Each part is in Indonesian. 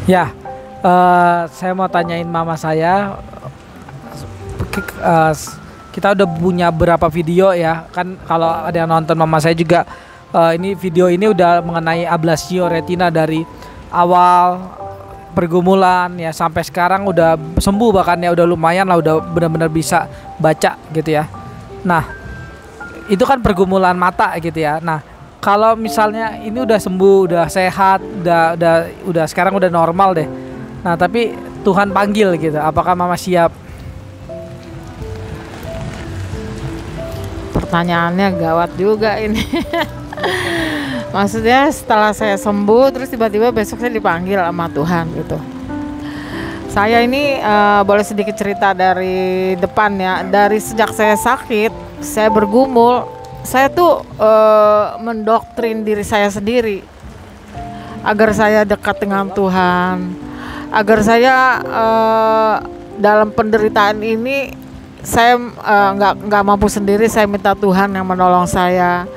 Ya, saya mau tanyain mama saya. eh, kita udah punya berapa video ya? Kan kalau ada yang nonton mama saya juga, ini video ini udah mengenai ablasio retina dari awal pergumulan ya sampai sekarang udah sembuh, bahkan ya udah lumayan lah, udah benar-benar bisa baca gitu ya. Nah, itu kan pergumulan mata gitu ya. Nah, kalau misalnya ini udah sembuh, udah sehat, udah sekarang udah normal deh. Nah, tapi Tuhan panggil gitu. Apakah mama siap? Pertanyaannya gawat juga ini. Maksudnya setelah saya sembuh terus tiba-tiba besok saya dipanggil sama Tuhan gitu. Saya ini boleh sedikit cerita dari depan ya. Dari sejak saya sakit, saya bergumul, saya tuh mendoktrin diri saya sendiri agar saya dekat dengan Tuhan, agar saya dalam penderitaan ini saya nggak mampu sendiri, saya minta Tuhan yang menolong saya.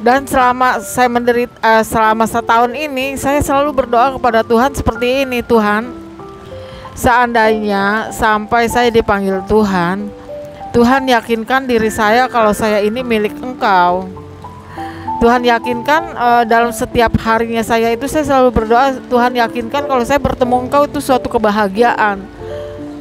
Dan selama saya menderita, selama setahun ini saya selalu berdoa kepada Tuhan seperti ini, Tuhan, seandainya sampai saya dipanggil Tuhan, Tuhan yakinkan diri saya kalau saya ini milik Engkau. Tuhan yakinkan dalam setiap harinya saya itu saya selalu berdoa, Tuhan yakinkan kalau saya bertemu Engkau itu suatu kebahagiaan.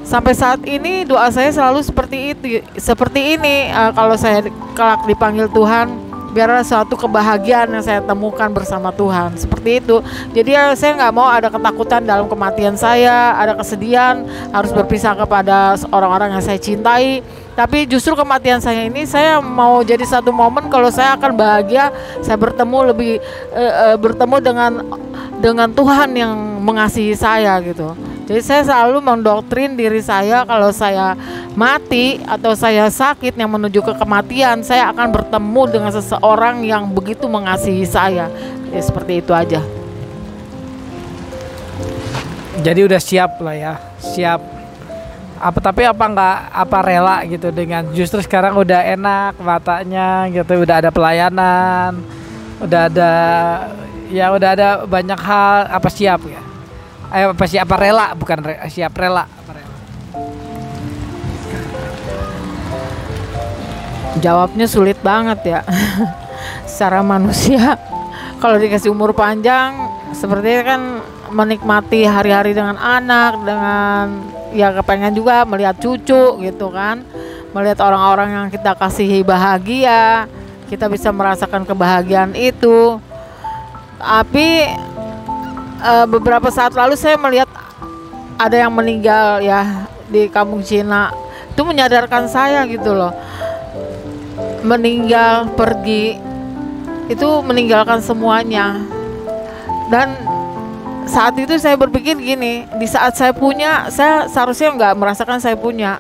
Sampai saat ini doa saya selalu seperti itu, seperti ini. Kalau saya kelak dipanggil Tuhan, biarlah suatu kebahagiaan yang saya temukan bersama Tuhan, seperti itu. Jadi saya nggak mau ada ketakutan dalam kematian saya, ada kesedihan harus berpisah kepada orang-orang yang saya cintai. Tapi justru kematian saya ini saya mau jadi satu momen kalau saya akan bahagia, saya bertemu dengan Tuhan yang mengasihi saya gitu. Jadi saya selalu mendoktrin diri saya kalau saya mati atau saya sakit yang menuju ke kematian, saya akan bertemu dengan seseorang yang begitu mengasihi saya. Ya, seperti itu aja. Jadi udah siap lah ya, siap. Tapi apa rela gitu dengan justru sekarang udah enak matanya gitu, udah ada pelayanan, udah ada banyak hal, apa siap ya? Apa rela, bukan siap, rela. Jawabnya sulit banget ya. Secara manusia kalau dikasih umur panjang sepertinya kan menikmati hari-hari dengan anak, dengan ya kepengen juga melihat cucu gitu kan, melihat orang-orang yang kita kasihi bahagia, kita bisa merasakan kebahagiaan itu. Tapi beberapa saat lalu saya melihat ada yang meninggal ya di kampung Cina. Itu menyadarkan saya gitu loh. Meninggal, pergi, itu meninggalkan semuanya. Dan saat itu saya berpikir gini, di saat saya punya, saya seharusnya nggak merasakan saya punya.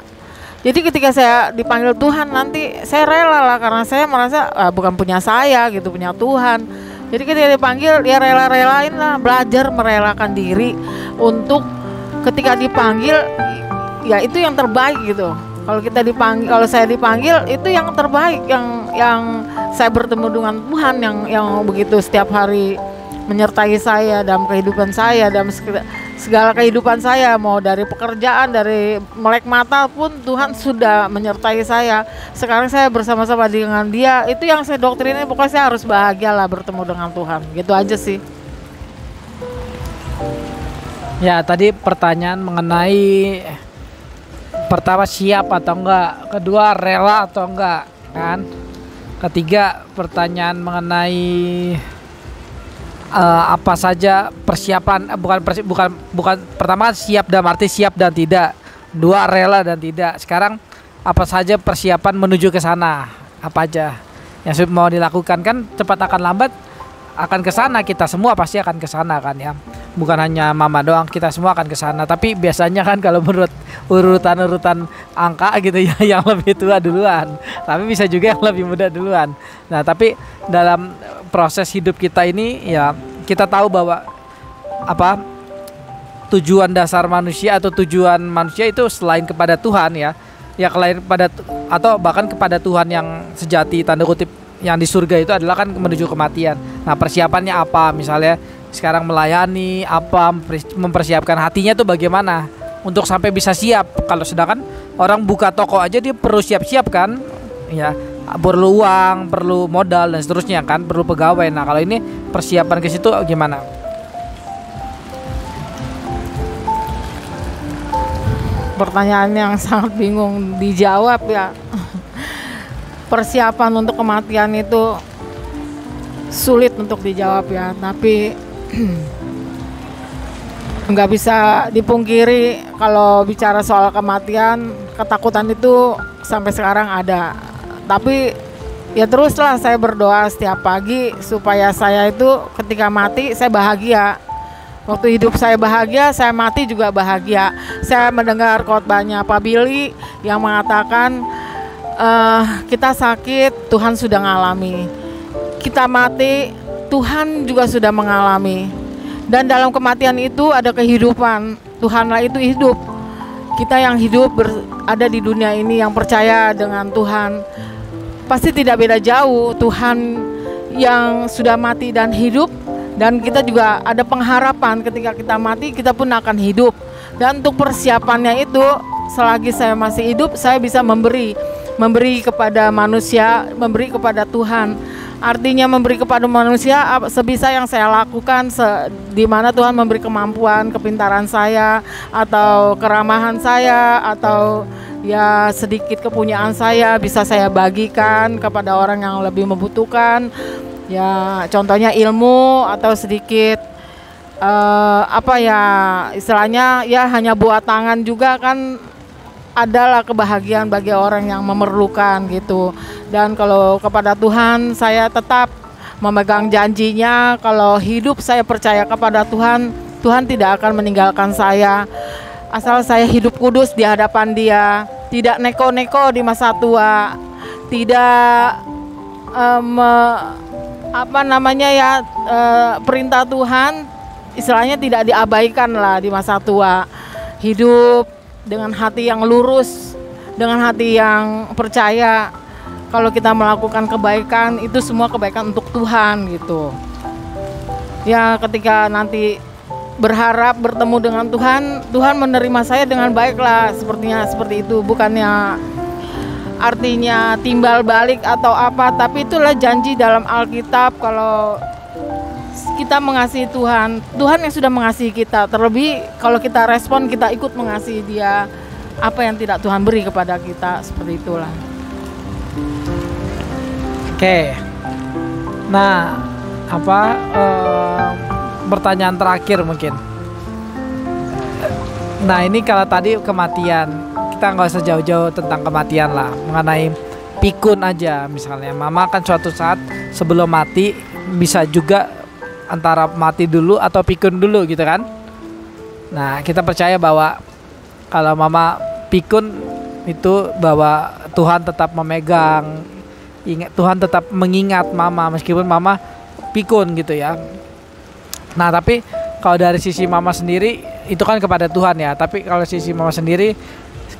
Jadi ketika saya dipanggil Tuhan nanti saya rela lah, karena saya merasa bukan punya saya gitu, punya Tuhan. Jadi ketika dipanggil ya rela-relain lah, belajar merelakan diri untuk ketika dipanggil ya itu yang terbaik gitu. Kalau kita dipanggil, kalau saya dipanggil itu yang terbaik, yang saya bertemu dengan Tuhan yang begitu setiap hari menyertai saya dalam kehidupan saya, dalam segala kehidupan saya, mau dari pekerjaan, dari melek mata pun Tuhan sudah menyertai saya. Sekarang saya bersama-sama dengan Dia, itu yang saya doktrinnya, pokoknya saya harus bahagia lah bertemu dengan Tuhan, gitu aja sih. Ya, tadi pertanyaan mengenai pertama siap atau enggak, kedua rela atau enggak kan, ketiga pertanyaan mengenai apa saja persiapan, bukan pertama siap dalam arti siap dan tidak, dua rela dan tidak. Sekarang apa saja persiapan menuju ke sana, apa aja yang mau dilakukan, kan cepat akan lambat akan ke sana, kita semua pasti akan ke sana kan ya. Bukan hanya mama doang, kita semua akan ke sana. Tapi biasanya kan kalau menurut urutan angka gitu ya, yang lebih tua duluan. Tapi bisa juga yang lebih muda duluan. Nah, tapi dalam proses hidup kita ini ya kita tahu bahwa apa tujuan dasar manusia atau tujuan manusia itu selain kepada Tuhan ya selain pada atau bahkan kepada Tuhan yang sejati, tanda kutip, yang di surga itu adalah kan menuju kematian. Nah, persiapannya apa? Misalnya sekarang melayani apa, mempersiapkan hatinya tuh bagaimana untuk sampai bisa siap. Kalau sedangkan orang buka toko aja dia perlu siap-siap kan, ya perlu uang, perlu modal dan seterusnya kan, perlu pegawai. Nah kalau ini persiapan ke situ gimana? Pertanyaan yang sangat bingung dijawab ya. Persiapan untuk kematian itu sulit untuk dijawab ya, tapi nggak bisa dipungkiri kalau bicara soal kematian, ketakutan itu sampai sekarang ada. Tapi ya teruslah saya berdoa setiap pagi supaya saya itu ketika mati saya bahagia. Waktu hidup saya bahagia, saya mati juga bahagia. Saya mendengar khotbahnya Pak Billy yang mengatakan kita sakit, Tuhan sudah mengalami. Kita mati, Tuhan juga sudah mengalami. Dan dalam kematian itu ada kehidupan. Tuhanlah itu hidup. Kita yang hidup ada di dunia ini yang percaya dengan Tuhan, pasti tidak beda jauh. Tuhan yang sudah mati dan hidup, dan kita juga ada pengharapan ketika kita mati kita pun akan hidup. Dan untuk persiapannya itu, selagi saya masih hidup saya bisa memberi kepada manusia, memberi kepada Tuhan. Artinya memberi kepada manusia sebisa yang saya lakukan, di mana Tuhan memberi kemampuan, kepintaran saya, atau keramahan saya, atau ya sedikit kepunyaan saya bisa saya bagikan kepada orang yang lebih membutuhkan. Ya contohnya ilmu atau sedikit apa ya istilahnya ya hanya buat tangan juga kan adalah kebahagiaan bagi orang yang memerlukan gitu. Dan kalau kepada Tuhan saya tetap memegang janjinya, kalau hidup saya percaya kepada Tuhan, Tuhan tidak akan meninggalkan saya asal saya hidup kudus di hadapan Dia, tidak neko-neko di masa tua, tidak perintah Tuhan istilahnya tidak diabaikan lah di masa tua. Hidup dengan hati yang lurus, dengan hati yang percaya kalau kita melakukan kebaikan itu semua kebaikan untuk Tuhan gitu. Ya ketika nanti berharap bertemu dengan Tuhan, Tuhan menerima saya dengan baik lah, sepertinya seperti itu. Bukannya artinya timbal balik atau apa, tapi itulah janji dalam Alkitab. Kalau kita mengasihi Tuhan, Tuhan yang sudah mengasihi kita, terlebih kalau kita respon, kita ikut mengasihi Dia, apa yang tidak Tuhan beri kepada kita, seperti itulah. Oke. Nah, pertanyaan terakhir mungkin. Nah ini kalau tadi kematian, kita nggak usah jauh-jauh tentang kematian lah, mengenai pikun aja misalnya. Mama kan suatu saat sebelum mati bisa juga antara mati dulu atau pikun dulu gitu kan. Nah kita percaya bahwa kalau mama pikun itu bahwa Tuhan tetap memegang, Tuhan tetap mengingat mama meskipun mama pikun gitu ya. Nah tapi kalau dari sisi mama sendiri itu kan kepada Tuhan ya. Tapi kalau sisi mama sendiri,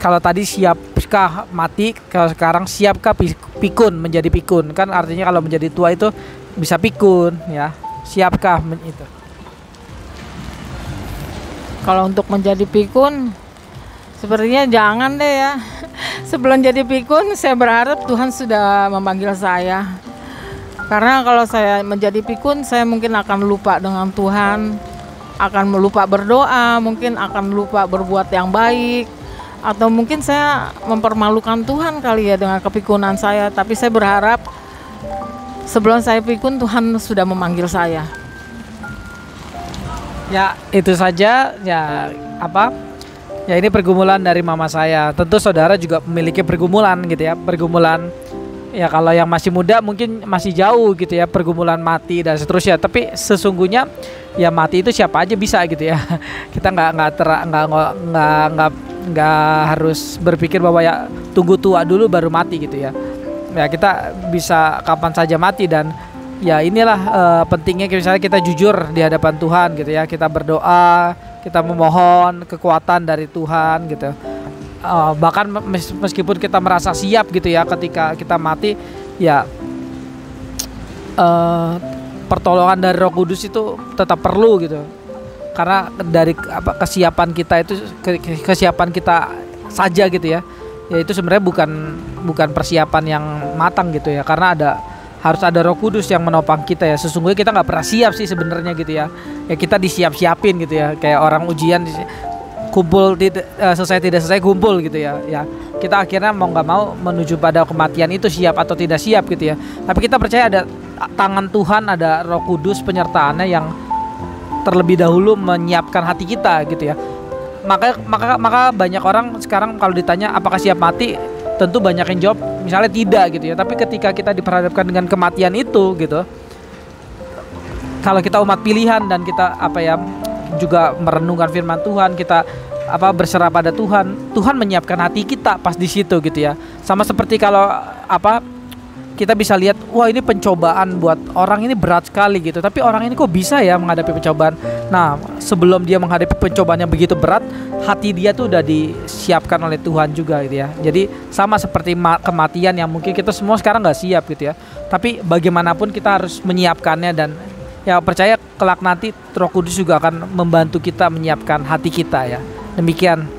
kalau tadi siapkah mati, kalau sekarang siapkah pikun, menjadi pikun? Kan artinya kalau menjadi tua itu bisa pikun ya. Siapkah itu? Kalau untuk menjadi pikun, sepertinya jangan deh ya. Sebelum jadi pikun, saya berharap Tuhan sudah memanggil saya. Karena kalau saya menjadi pikun, saya mungkin akan lupa dengan Tuhan, akan lupa berdoa, mungkin akan lupa berbuat yang baik, atau mungkin saya mempermalukan Tuhan kali ya dengan kepikunan saya. Tapi saya berharap sebelum saya pikun, Tuhan sudah memanggil saya. Ya itu saja ya ya ini pergumulan dari mama saya. Tentu saudara juga memiliki pergumulan gitu ya, pergumulan. Ya kalau yang masih muda mungkin masih jauh gitu ya, pergumulan mati dan seterusnya. Tapi sesungguhnya ya mati itu siapa aja bisa gitu ya. Kita nggak harus berpikir bahwa ya tunggu tua dulu baru mati gitu ya. Ya kita bisa kapan saja mati. Dan ya inilah pentingnya misalnya kita jujur di hadapan Tuhan gitu ya. Kita berdoa, kita memohon kekuatan dari Tuhan gitu. Bahkan meskipun kita merasa siap gitu ya ketika kita mati, ya pertolongan dari Roh Kudus itu tetap perlu gitu. Karena dari kesiapan kita itu kesiapan kita saja gitu ya. Ya itu sebenarnya bukan persiapan yang matang gitu ya. Karena harus ada Roh Kudus yang menopang kita ya. Sesungguhnya kita nggak pernah siap sih sebenarnya gitu ya. Ya kita disiap-siapin gitu ya. Kayak orang ujian kumpul selesai tidak selesai kumpul gitu ya. Ya kita akhirnya mau nggak mau menuju pada kematian itu siap atau tidak siap gitu ya. Tapi kita percaya ada tangan Tuhan, ada Roh Kudus penyertaannya yang terlebih dahulu menyiapkan hati kita gitu ya. Maka banyak orang sekarang kalau ditanya apakah siap mati, tentu banyak yang jawab misalnya tidak gitu ya. Tapi ketika kita diperhadapkan dengan kematian itu gitu, kalau kita umat pilihan dan kita juga merenungkan firman Tuhan, kita berserah pada Tuhan, Tuhan menyiapkan hati kita pas di situ gitu ya. Sama seperti kalau kita bisa lihat, wah ini pencobaan buat orang ini berat sekali gitu, tapi orang ini kok bisa ya menghadapi pencobaan. Nah, sebelum dia menghadapi pencobaan yang begitu berat, hati dia tuh udah disiapkan oleh Tuhan juga gitu ya. Jadi sama seperti kematian yang mungkin kita semua sekarang nggak siap gitu ya, tapi bagaimanapun kita harus menyiapkannya. Dan ya percaya kelak nanti Roh Kudus juga akan membantu kita menyiapkan hati kita ya. Demikian.